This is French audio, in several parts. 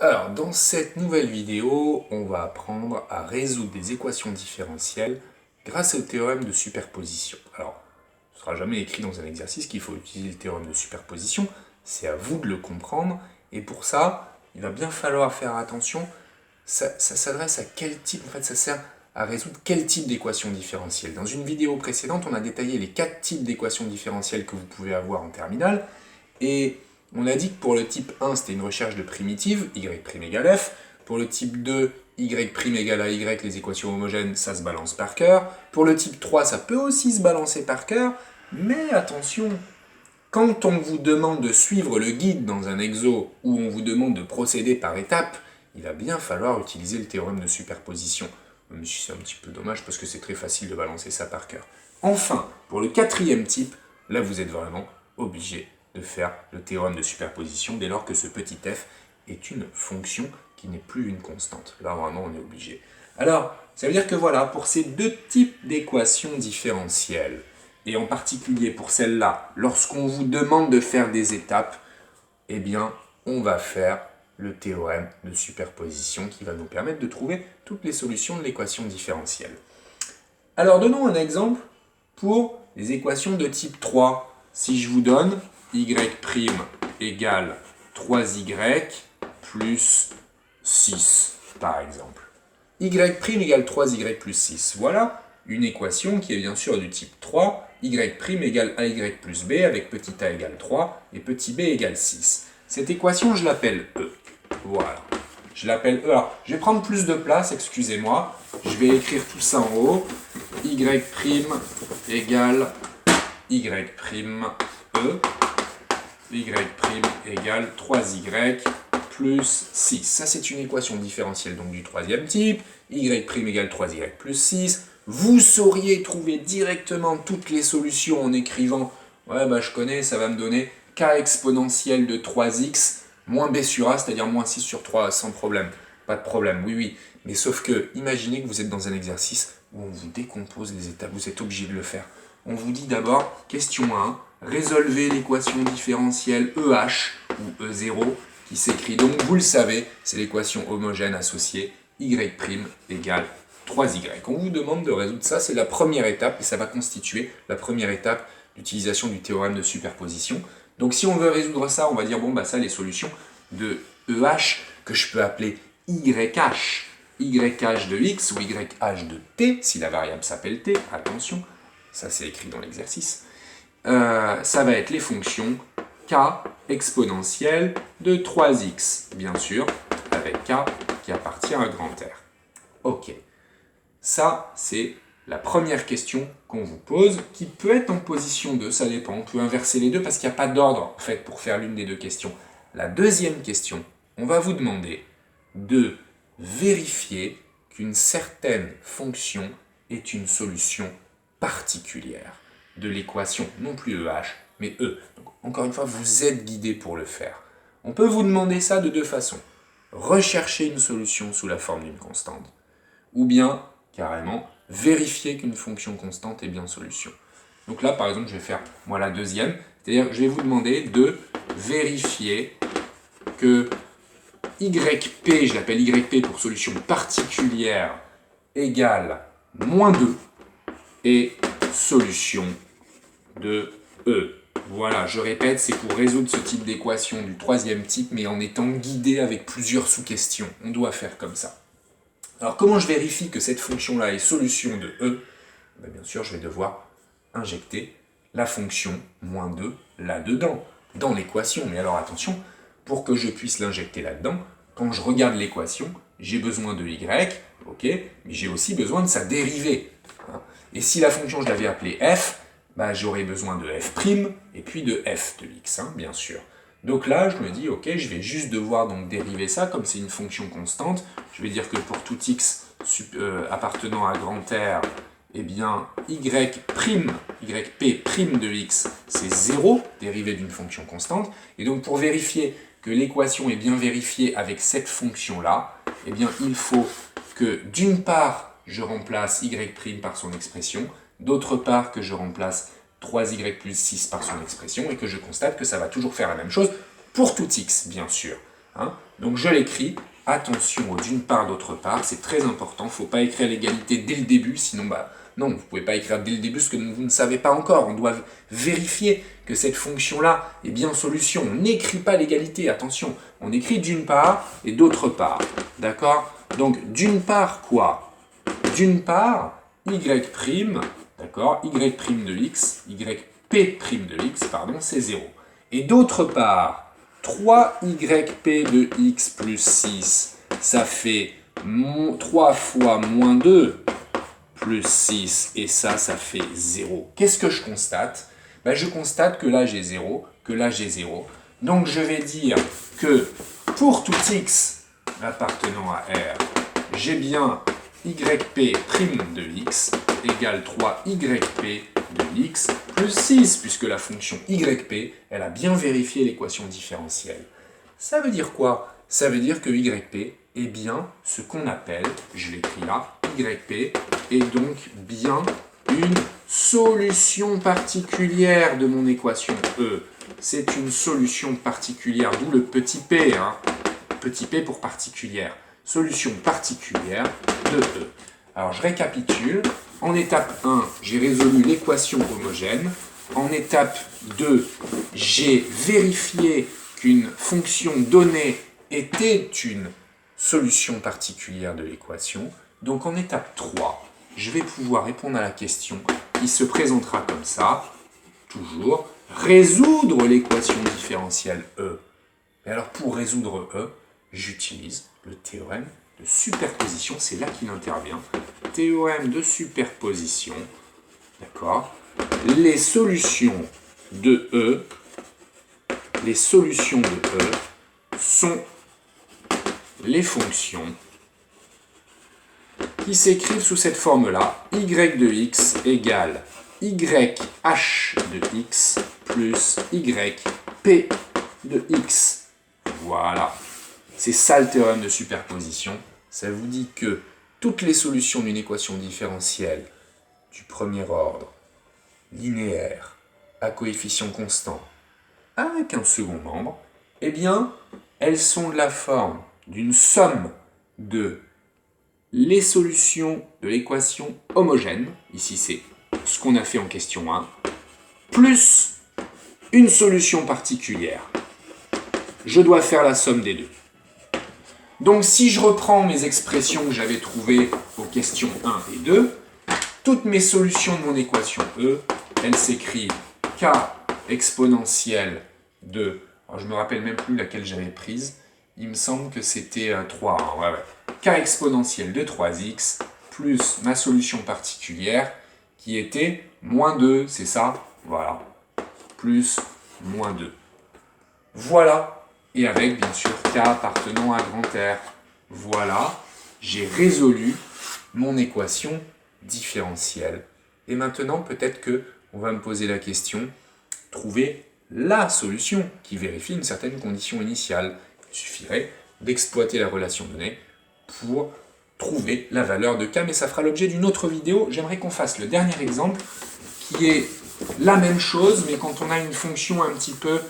Alors, dans cette nouvelle vidéo, on va apprendre à résoudre des équations différentielles grâce au théorème de superposition. Alors, ce ne sera jamais écrit dans un exercice qu'il faut utiliser le théorème de superposition, c'est à vous de le comprendre, et pour ça, il va bien falloir faire attention, ça s'adresse à quel type, en fait ça sert à résoudre quel type d'équation différentielle. Dans une vidéo précédente, on a détaillé les 4 types d'équations différentielles que vous pouvez avoir en terminale, et on a dit que pour le type 1, c'était une recherche de primitives, y' égale f. Pour le type 2, y' égale à y, les équations homogènes, ça se balance par cœur. Pour le type 3, ça peut aussi se balancer par cœur. Mais attention, quand on vous demande de suivre le guide dans un exo, ou on vous demande de procéder par étapes, il va bien falloir utiliser le théorème de superposition. Même si c'est un petit peu dommage parce que c'est très facile de balancer ça par cœur. Enfin, pour le 4e type, là vous êtes vraiment obligé de faire le théorème de superposition dès lors que ce petit f est une fonction qui n'est plus une constante. Là, vraiment, on est obligé. Alors, ça veut dire que voilà, pour ces deux types d'équations différentielles, et en particulier pour celle-là, lorsqu'on vous demande de faire des étapes, eh bien, on va faire le théorème de superposition qui va nous permettre de trouver toutes les solutions de l'équation différentielle. Alors, donnons un exemple pour les équations de type 3. Si je vous donne y' égale 3y plus 6, par exemple. Y' égale 3y plus 6. Voilà une équation qui est bien sûr du type 3. Y' égale ay plus b avec petit a égale 3 et petit b égale 6. Cette équation, je l'appelle E. Voilà. Je l'appelle E. Alors, je vais prendre plus de place, excusez-moi. Je vais écrire tout ça en haut. Y' égale y' E. Y' égale 3y plus 6. Ça, c'est une équation différentielle donc du 3e type. Y' égale 3y plus 6. Vous sauriez trouver directement toutes les solutions en écrivant « Ouais, bah je connais, ça va me donner k exponentielle de 3x moins b sur a, c'est-à-dire moins 6 sur 3, sans problème. » Pas de problème, oui, oui. Mais sauf que, imaginez que vous êtes dans un exercice où on vous décompose les étapes, vous êtes obligé de le faire. On vous dit d'abord, question 1, résolvez l'équation différentielle EH, ou E0, qui s'écrit donc, vous le savez, c'est l'équation homogène associée, y' égale 3y. On vous demande de résoudre ça, c'est la première étape, et ça va constituer la première étape d'utilisation du théorème de superposition. Donc si on veut résoudre ça, on va dire, bon, bah ça, les solutions de EH, que je peux appeler YH, YH de x ou YH de t, si la variable s'appelle t, attention, ça c'est écrit dans l'exercice, ça va être les fonctions k exponentielle de 3x, bien sûr, avec k qui appartient à grand R. Ok, ça c'est la première question qu'on vous pose, qui peut être en position 2, ça dépend, on peut inverser les deux parce qu'il n'y a pas d'ordre en fait pour faire l'une des deux questions. La deuxième question, on va vous demander de vérifier qu'une certaine fonction est une solution particulière de l'équation, non plus EH, mais E. Donc, encore une fois, vous êtes guidé pour le faire. On peut vous demander ça de deux façons. Rechercher une solution sous la forme d'une constante, ou bien, carrément, vérifier qu'une fonction constante est bien solution. Donc là, par exemple, je vais faire, moi, la deuxième, c'est-à-dire je vais vous demander de vérifier que YP, je l'appelle YP pour solution particulière, égale moins 2, et solution de E. Voilà, je répète, c'est pour résoudre ce type d'équation du 3e type, mais en étant guidé avec plusieurs sous-questions. On doit faire comme ça. Alors, comment je vérifie que cette fonction-là est solution de E? Bien sûr, je vais devoir injecter la fonction moins 2 là-dedans, dans l'équation. Mais alors, attention, pour que je puisse l'injecter là-dedans, quand je regarde l'équation, j'ai besoin de y, ok, mais j'ai aussi besoin de sa dérivée. Et si la fonction, je l'avais appelée f, bah, j'aurais besoin de f' et puis de f de x, bien sûr. Donc là, je me dis, ok, je vais juste devoir donc dériver ça, comme c'est une fonction constante. Je vais dire que pour tout x appartenant à grand R, eh bien, yp' de x, c'est 0, dérivé d'une fonction constante. Et donc, pour vérifier que l'équation est bien vérifiée avec cette fonction-là, eh bien, il faut que, d'une part, je remplace y' par son expression, d'autre part que je remplace 3y plus 6 par son expression, et que je constate que ça va toujours faire la même chose pour tout x, bien sûr. Hein. Donc je l'écris, attention d'une part, d'autre part, c'est très important, il ne faut pas écrire l'égalité dès le début, sinon non, vous ne pouvez pas écrire dès le début ce que vous ne savez pas encore. On doit vérifier que cette fonction-là est bien solution. On n'écrit pas l'égalité, attention. On écrit d'une part et d'autre part. D'accord? Donc, d'une part, quoi? D'une part, y', d'accord? Y' de x, yp' de x, pardon, c'est 0. Et d'autre part, 3yp de x plus 6, ça fait 3 fois moins 2 plus 6, et ça fait 0. Qu'est-ce que je constate? Je constate que là j'ai 0, que là j'ai 0. Donc je vais dire que pour tout x appartenant à R, j'ai bien yp' de x égale 3yp de x plus 6, puisque la fonction yp, elle a bien vérifié l'équation différentielle. Ça veut dire quoi? Ça veut dire que yp est bien ce qu'on appelle, je l'écris là, yp est donc bien une solution particulière de mon équation E. C'est une solution particulière, d'où le petit p, hein. Petit p pour particulière. Solution particulière de E. Alors je récapitule. En étape 1, j'ai résolu l'équation homogène. En étape 2, j'ai vérifié qu'une fonction donnée était une solution particulière de l'équation. Donc en étape 3, je vais pouvoir répondre à la question qui se présentera comme ça, toujours, résoudre l'équation différentielle E. Et alors pour résoudre E, j'utilise le théorème de superposition, c'est là qu'il intervient. Théorème de superposition, d'accord? Les solutions de E sont les fonctions qui s'écrivent sous cette forme-là, y de x égale yh de x plus yp de x. Voilà. C'est ça le théorème de superposition. Ça vous dit que toutes les solutions d'une équation différentielle du premier ordre, linéaire, à coefficient constant, avec un second membre, eh bien, elles sont de la forme d'une somme de les solutions de l'équation homogène, ici c'est ce qu'on a fait en question 1, plus une solution particulière. Je dois faire la somme des deux. Donc si je reprends mes expressions que j'avais trouvées aux questions 1 et 2, toutes mes solutions de mon équation E, elles s'écrivent k exponentielle de... Alors je ne me rappelle même plus laquelle j'avais prise. Il me semble que c'était 3. Hein, ouais. K exponentielle de 3x plus ma solution particulière qui était moins 2, c'est ça? Voilà. Plus moins 2. Voilà. Et avec, bien sûr, k appartenant à grand R. Voilà. J'ai résolu mon équation différentielle. Et maintenant, peut-être que on va me poser la question, trouver la solution qui vérifie une certaine condition initiale. Il suffirait d'exploiter la relation donnée pour trouver la valeur de k, mais ça fera l'objet d'une autre vidéo. J'aimerais qu'on fasse le dernier exemple, qui est la même chose, mais quand on a une fonction un petit peu,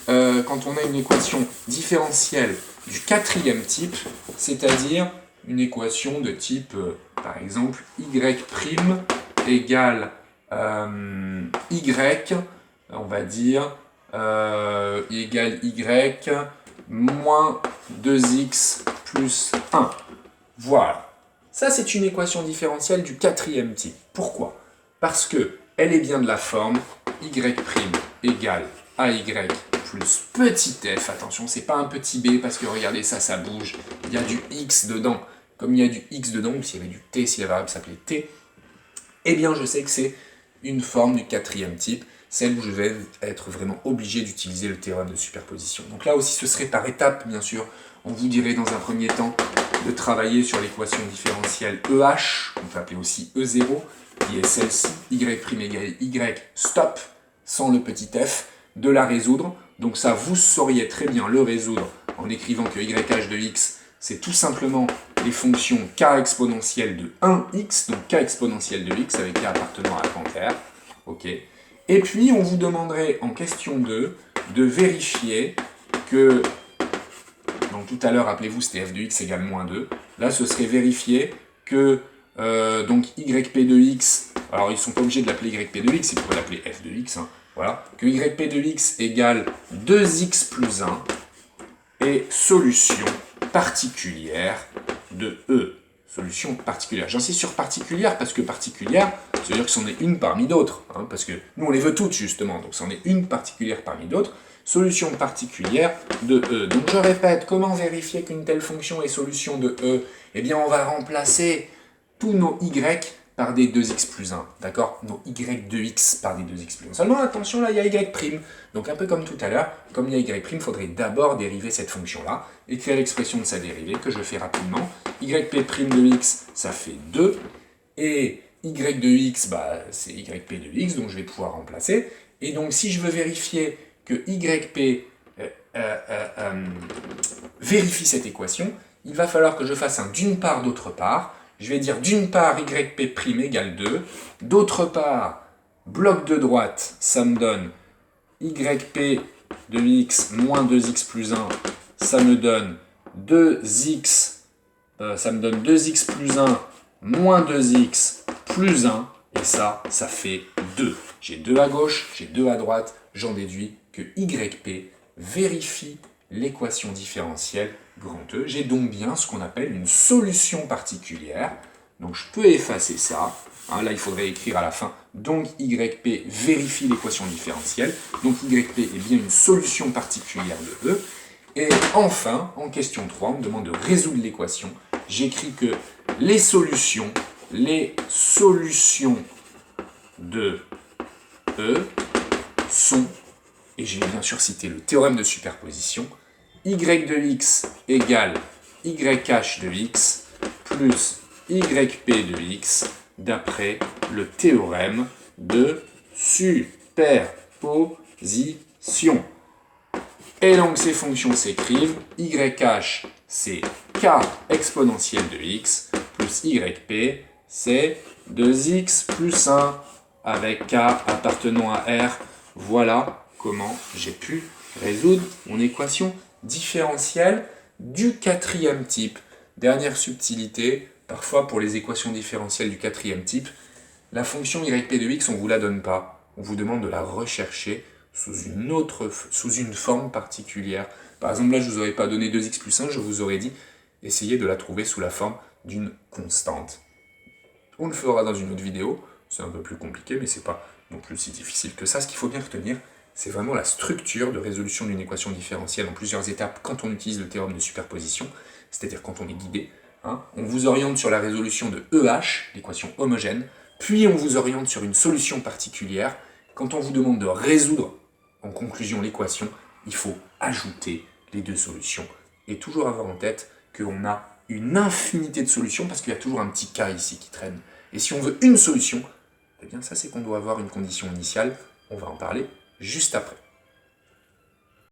quand on a une équation différentielle du quatrième type, c'est-à-dire une équation de type, par exemple, y' égale y, on va dire, égale y moins 2x plus 1. Voilà. Ça, c'est une équation différentielle du quatrième type. Pourquoi? Parce que elle est bien de la forme y' égale ay plus petit f. Attention, c'est pas un petit b, parce que regardez ça, ça bouge. Il y a du x dedans. Comme il y a du x dedans, ou s'il y avait du t, si la variable s'appelait t, eh bien, je sais que c'est une forme du quatrième type, celle où je vais être vraiment obligé d'utiliser le théorème de superposition. Donc là aussi, ce serait par étapes, bien sûr. On vous dirait dans un premier temps de travailler sur l'équation différentielle EH, on peut appeler aussi E0, qui est celle-ci, y' égale y, stop, sans le petit f, de la résoudre. Donc ça, vous sauriez très bien le résoudre en écrivant que yh de x, c'est tout simplement les fonctions k exponentielle de 1x, donc k exponentielle de x avec k appartenant à grand R. Ok. Et puis, on vous demanderait en question 2 de vérifier que, donc Donc tout à l'heure, rappelez-vous, c'était f de x égale moins 2. Là, ce serait vérifier que donc yp de x, alors ils ne sont pas obligés de l'appeler yp de x, ils pourraient l'appeler f de x, hein, voilà, que yp de x égale 2x plus 1 est solution particulière de E. Solution particulière. J'insiste sur particulière parce que particulière, ça veut dire que c'en est une parmi d'autres, hein, parce que nous on les veut toutes justement, donc c'en est une particulière parmi d'autres. Solution particulière de E. Donc je répète, comment vérifier qu'une telle fonction est solution de E? Eh bien on va remplacer tous nos y par des 2x plus 1, d'accord? Nos y de x par des 2x plus 1. Seulement attention, là il y a y'. Donc un peu comme tout à l'heure, comme il y a y', il faudrait d'abord dériver cette fonction-là, écrire l'expression de sa dérivée, que je fais rapidement. Yp' de x, ça fait 2, et y de x, bah, c'est yp de x, donc je vais pouvoir remplacer. Et donc si je veux vérifier que yp vérifie cette équation, il va falloir que je fasse un d'une part, d'autre part. Je vais dire d'une part yp' égale 2, d'autre part, bloc de droite, ça me donne yp de x moins 2x plus 1, ça me donne 2x, ça me donne 2x plus 1 moins 2x plus 1, et ça fait 2. J'ai 2 à gauche, j'ai 2 à droite, j'en déduis que yp vérifie l'équation différentielle grand E. J'ai donc bien ce qu'on appelle une solution particulière. Donc je peux effacer ça. Hein, là, il faudrait écrire à la fin. Donc yp vérifie l'équation différentielle. Donc yp est bien une solution particulière de E. Et enfin, en question 3, on me demande de résoudre l'équation. J'écris que les solutions de E sont, et j'ai bien sûr cité le théorème de superposition, y de x égale yh de x plus yp de x d'après le théorème de superposition. Et donc ces fonctions s'écrivent yh c'est k exponentielle de x plus yp c'est 2x plus 1 avec k appartenant à R. Voilà comment j'ai pu résoudre mon équation différentielle du quatrième type. Dernière subtilité, parfois pour les équations différentielles du quatrième type, la fonction yp de x, on ne vous la donne pas. On vous demande de la rechercher sous une forme particulière. Par exemple, là, je ne vous aurais pas donné 2x plus 1, je vous aurais dit, essayez de la trouver sous la forme d'une constante. On le fera dans une autre vidéo, c'est un peu plus compliqué, mais ce n'est pas non plus si difficile que ça. Ce qu'il faut bien retenir, c'est vraiment la structure de résolution d'une équation différentielle en plusieurs étapes quand on utilise le théorème de superposition, c'est-à-dire quand on est guidé. Hein. On vous oriente sur la résolution de EH, l'équation homogène, puis on vous oriente sur une solution particulière. Quand on vous demande de résoudre en conclusion l'équation, il faut ajouter les deux solutions et toujours avoir en tête qu'on a une infinité de solutions parce qu'il y a toujours un petit cas ici qui traîne. Et si on veut une solution, eh bien ça c'est qu'on doit avoir une condition initiale, on va en parler juste après.